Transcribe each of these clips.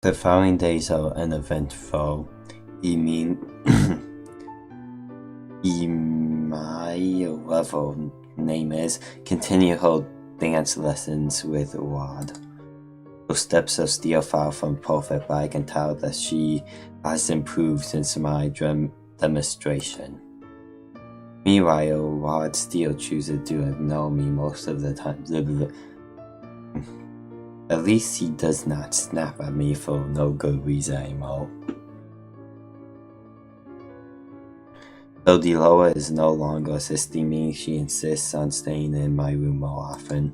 The following days are uneventful. My level name is continue her dance lessons with Wad. Her steps are still far from perfect, but I can tell that she has improved since my demonstration. Meanwhile, Wad still chooses to ignore me most of the time. At least he does not snap at me for no good reason anymore. Though Deloa is no longer assisting me, she insists on staying in my room more often.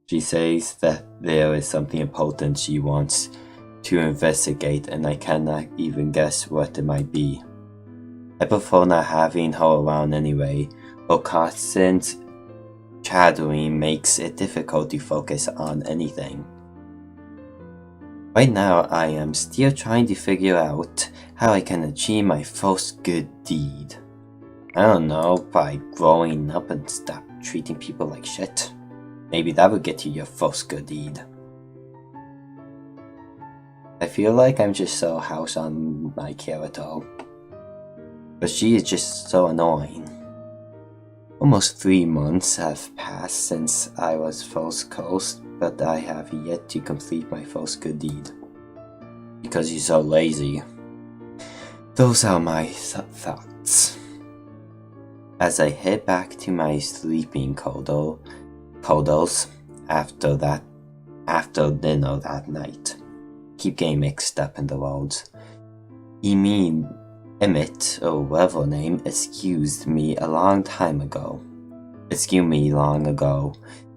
She says that there is something important she wants to investigate, and I cannot even guess what it might be. I prefer not having her around anyway. Her constant chattering makes it difficult to focus on anything. Right now, I am still trying to figure out how I can achieve my first good deed. I don't know, by growing up and stop treating people like shit. Maybe that would get you your first good deed. I feel like I'm just so house on my character. But she is just so annoying. Almost 3 months have passed since I was first cursed, but I have yet to complete my first good deed. Because you're so lazy. Those are my thoughts. As I head back to my sleeping cuddles after dinner that night. Keep getting mixed up in the words. Emmett, or whatever name, excused me long ago,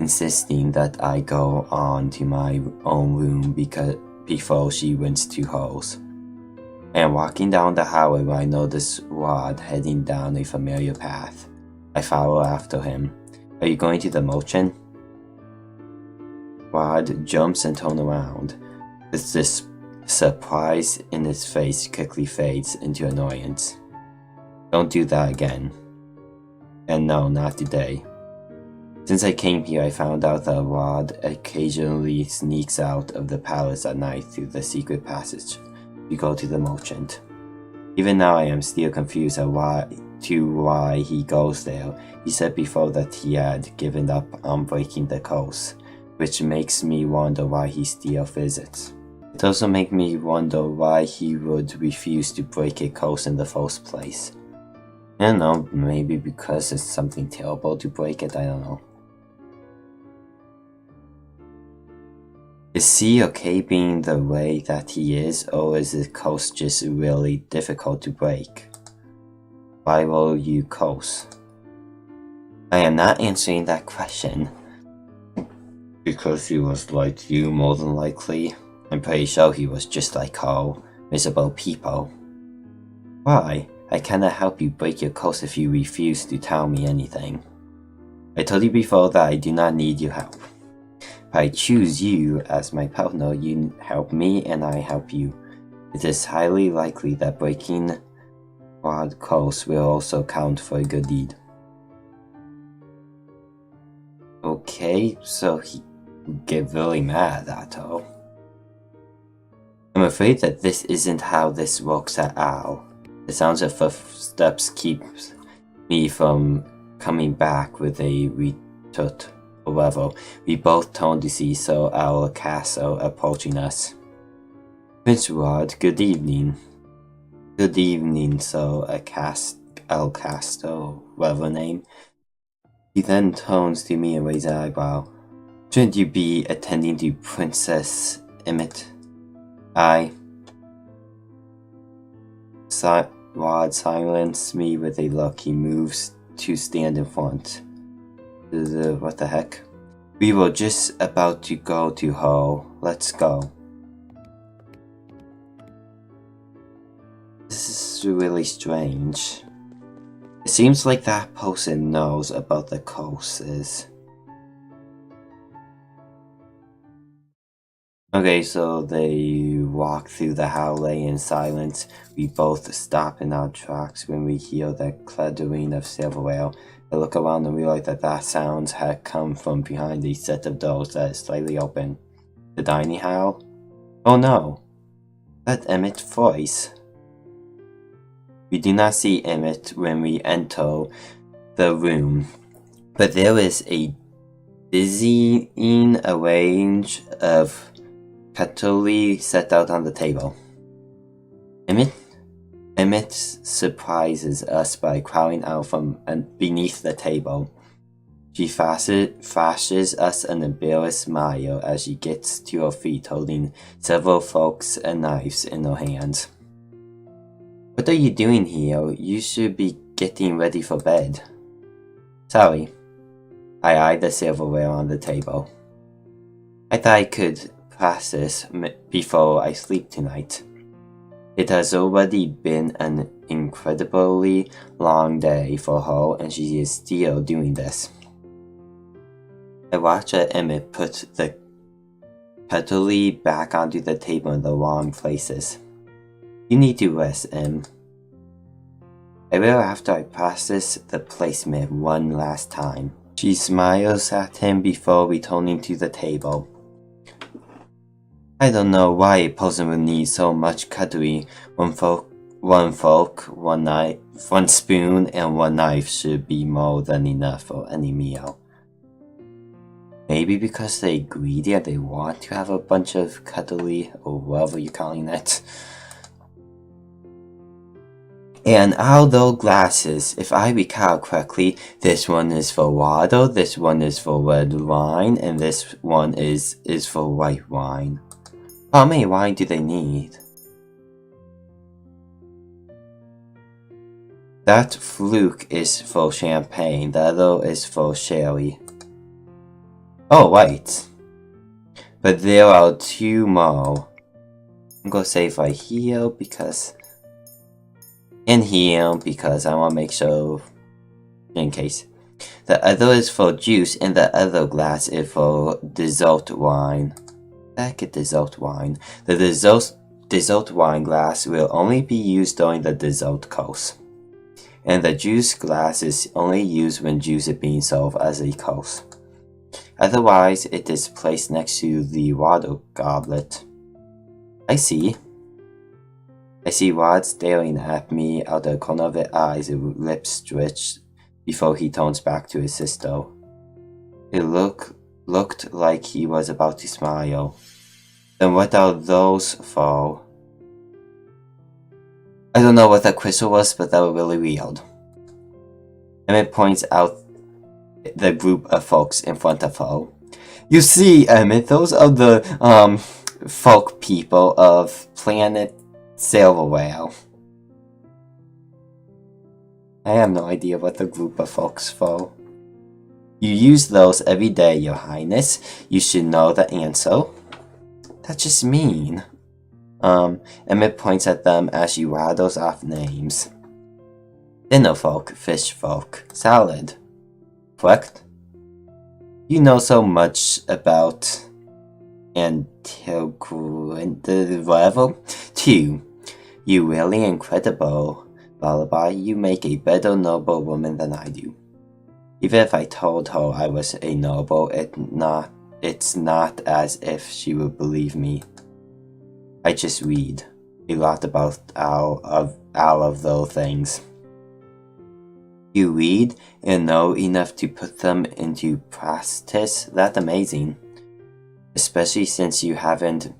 insisting that I go on to my own room before she went to hers. I am walking down the highway when I notice Rod heading down a familiar path. I follow after him. Are you going to the merchant? Rod jumps and turns around. This surprise in his face quickly fades into annoyance. Don't do that again. And no, not today. Since I came here, I found out that Rod occasionally sneaks out of the palace at night through the secret passage to go to the merchant. Even now, I am still confused as to why he goes there. He said before that he had given up on breaking the curse, which makes me wonder why he still visits. It also makes me wonder why he would refuse to break a curse in the first place. I don't know, maybe because it's something terrible to break it, I don't know. Is he okay being the way that he is, or is the curse just really difficult to break? Why will you curse? I am not answering that question. Because he was like you, more than likely. I'm pretty sure he was just like all miserable people. Why? I cannot help you break your curse if you refuse to tell me anything. I told you before that I do not need your help. If I choose you as my partner, you help me and I help you. It is highly likely that breaking Rod's curse will also count for a good deed. Okay, so he get really mad at her. I'm afraid that this isn't how this works at all. The sounds of footsteps keeps me from coming back with a retort. However, we both turn to see Sir our castle approaching us. Prince Rod, good evening. Good evening, Sir El Castle, whatever name. He then turns to me and raises an eyebrow. Shouldn't you be attending to Princess Emmett? Rod silences me with a look. He moves to stand in front. What the heck? We were just about to go to her. Let's go. This is really strange. It seems like that person knows about the curses. Okay, so they walk through the hallway in silence. We both stop in our tracks when we hear the clattering of silverware. I look around and realize that sounds had come from behind a set of doors that is slightly open. The dining hall? Oh no, that Emmett's voice. We do not see Emmett when we enter the room, but there is a dizzying range of cutlery set out on the table. Emmett surprises us by crawling out from beneath the table. She flashes us an embarrassed smile as she gets to her feet holding several forks and knives in her hands. What are you doing here? You should be getting ready for bed. Sorry. I eyed the silverware on the table. I thought I could practice before I sleep tonight. It has already been an incredibly long day for her, and she is still doing this. I watch Emmett put the cutlery back onto the table in the wrong places. You need to rest, Em. I will after I practice the placement one last time. She smiles at him before returning to the table. I don't know why a person would need so much cutlery. One fork, one knife, one spoon, and one knife should be more than enough for any meal. Maybe because they're greedy and they want to have a bunch of cutlery, or whatever you're calling it. And all those glasses, if I recall correctly, this one is for water, this one is for red wine, and this one is for white wine. How many wine do they need? That fluke is for champagne, the other is for sherry. Oh, right. But there are two more. I'm gonna save right here because... in here because I want to make sure in case. The other is for juice and the other glass is for dessert wine. I get dessert wine. The dessert wine glass will only be used during the dessert course. And the juice glass is only used when juice is being served as a course. Otherwise, it is placed next to the water goblet. I see Rod staring at me out the corner of his eyes with lips stretched before he turns back to his sister. It looked like he was about to smile. Then what are those for? I don't know what that crystal was, but that was really weird. Emmett points out the group of folks in front of her. You see, Emmett, those are the folk people of planet Silverware. I have no idea what the group of folks for. You use those every day, Your Highness. You should know the answer. That's just mean. Emmett points at them as she rattles off names. Dinner folk, fish folk, salad. Correct? You know so much about whatever. 2. You really incredible. Lullaby, you make a better noble woman than I do. Even if I told her I was a noble, it's not as if she would believe me. I just read a lot about all of those things. You read and know enough to put them into practice? That's amazing. Especially since you haven't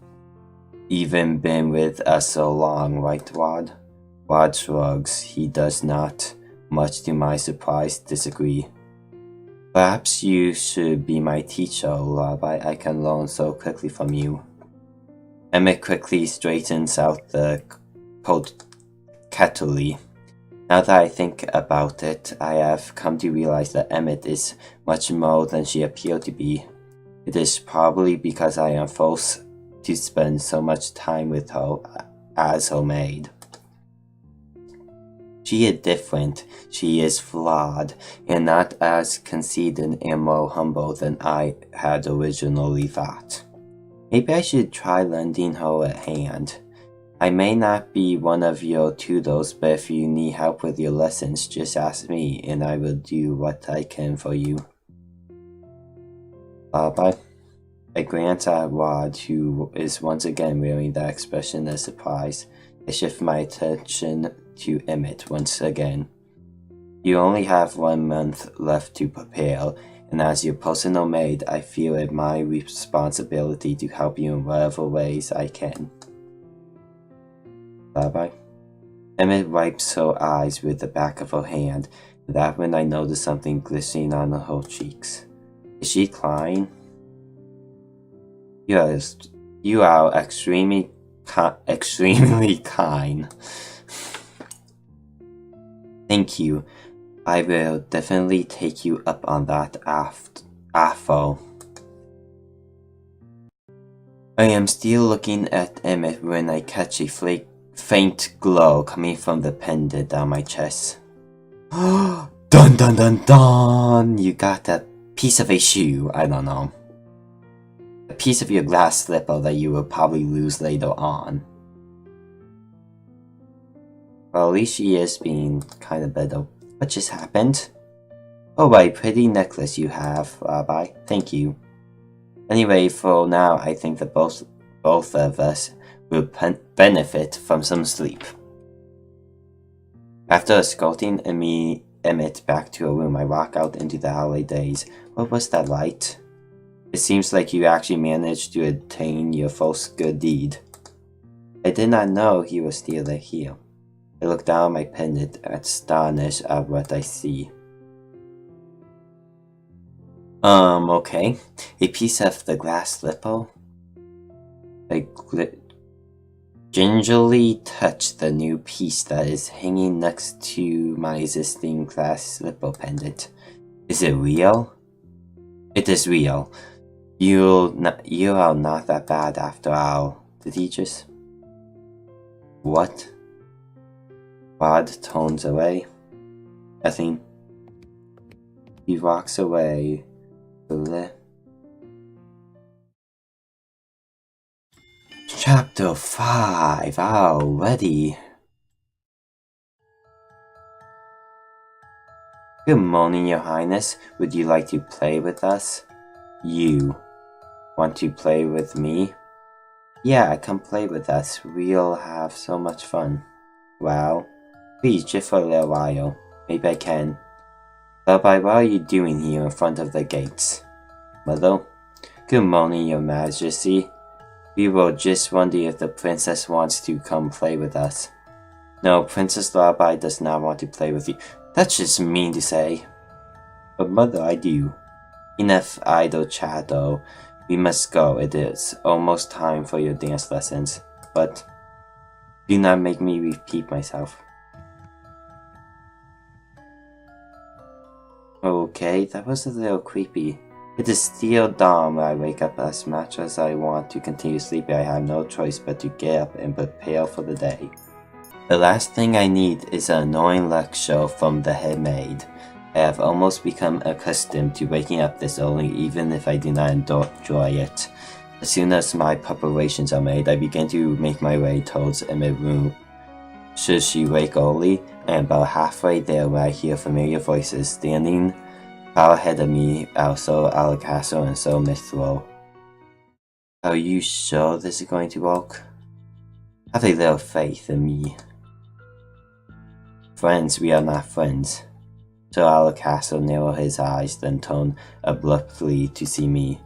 even been with us so long, right, Rod? Rod shrugs. He does not, much to my surprise, disagree. Perhaps you should be my teacher, Lullaby. I can learn so quickly from you. Emmett quickly straightens out the cutlery. Now that I think about it, I have come to realize that Emmett is much more than she appeared to be. It is probably because I am forced to spend so much time with her as her maid. She is different, she is flawed, and not as conceited and more humble than I had originally thought. Maybe I should try lending her a hand. I may not be one of your tutors, but if you need help with your lessons, just ask me, and I will do what I can for you. Bye-bye. I glance at Rod, who is once again wearing that expression of surprise. I shift my attention to Emmett once again. You only have 1 month left to prepare, and as your personal maid, I feel it my responsibility to help you in whatever ways I can. Bye-bye. Emmett wipes her eyes with the back of her hand, and that's when I notice something glistening on her cheeks. Is she crying? You are extremely kind. Thank you. I will definitely take you up on that offer. I am still looking at Emmett when I catch a faint glow coming from the pendant on my chest. Dun dun dun dun! You got that piece of a shoe, I don't know. A piece of your glass slipper that you will probably lose later on. Well, at least she is being kind of better. What just happened? Oh, a pretty necklace you have, Rabbi. Thank you. Anyway, for now, I think that both of us will benefit from some sleep. After escorting Emmett back to her room, I walk out into the holidays. What was that light? It seems like you actually managed to attain your first good deed. I did not know he was still here. I look down my pendant, astonished at what I see. Okay. A piece of the glass slipper? I gingerly touch the new piece that is hanging next to my existing glass slipper pendant. Is it real? It is real. You are not that bad after all, the teachers. What? Rod turns away. Nothing. He walks away. Chapter 5 already. Good morning, Your Highness. Would you like to play with us? You want to play with me? Yeah, come play with us. We'll have so much fun. Well, please, just for a little while. Maybe I can. Rabbi, what are you doing here in front of the gates? Mother? Good morning, Your Majesty. We were just wondering if the princess wants to come play with us. No, Princess Rabbi does not want to play with you. That's just mean to say. But Mother, I do. Enough idle chatter. We must go. It is almost time for your dance lessons. But do not make me repeat myself. Okay, that was a little creepy. It is still dawn when I wake up. As much as I want to continue sleeping, I have no choice but to get up and prepare for the day. The last thing I need is an annoying lecture from the head maid. I have almost become accustomed to waking up this early, even if I do not enjoy it. As soon as my preparations are made, I begin to make my way towards Emma's room. Should she wake early? I am about halfway there when I hear familiar voices standing far ahead of me, also Alakaso and so Mithril. Are you sure this is going to work? Have a little faith in me. Friends, we are not friends. So Alakaso narrowed his eyes, then turned abruptly to see me.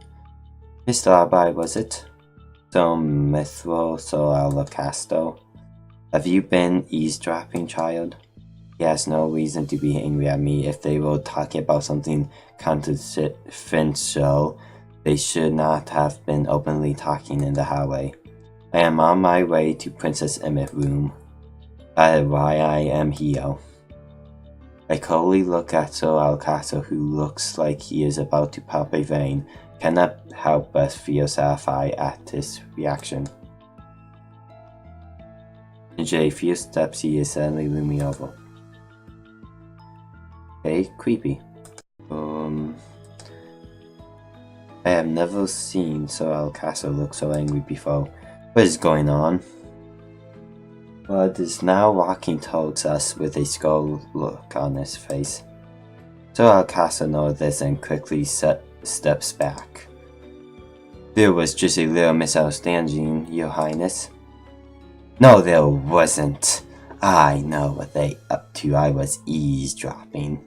Mr. Rabbi, was it? So Mithril, so Alakaso. Have you been eavesdropping, child? He has no reason to be angry at me. If they were talking about something confidential, they should not have been openly talking in the hallway. I am on my way to Princess Emmett's room. That is why I am here. I coldly look at Sir Alcacer, who looks like he is about to pop a vein. Cannot help but feel satisfied at his reaction. In a few steps, he is suddenly looming over. Okay, creepy. I have never seen Sir Alcacer look so angry before. What is going on? Bud is now walking towards us with a skull look on his face. Sir Alcacer knows this and quickly steps back. There was just a little misunderstanding, Your Highness. No, there wasn't. I know what they up to. I was eavesdropping.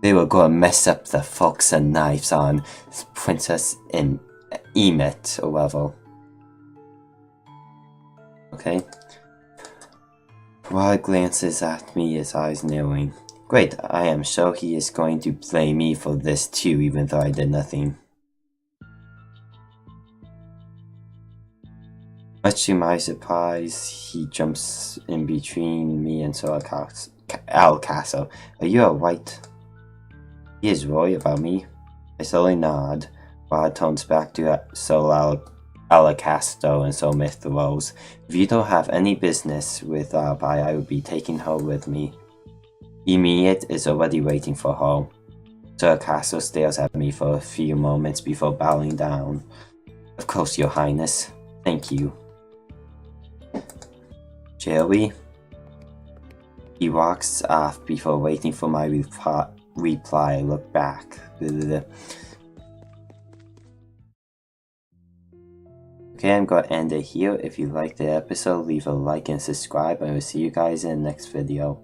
They were going to mess up the forks and knives on Princess Emmet or whatever. Okay. Rod glances at me, his eyes narrowing. Great, I am sure he is going to blame me for this too, even though I did nothing. Much to my surprise, he jumps in between me and Sir Alcasso. Are you alright? He is worried about me. I slowly nod. Rod turns back to Sir Alcasto and Sir Mithros. If you don't have any business with Arbai, I will be taking her with me. Immediate is already waiting for her. Sir Alcasto stares at me for a few moments before bowing down. Of course, Your Highness. Thank you. Shall we? He walks off before waiting for my reply. I look back. Okay, I'm going to end it here. If you liked the episode, leave a like and subscribe. I will see you guys in the next video.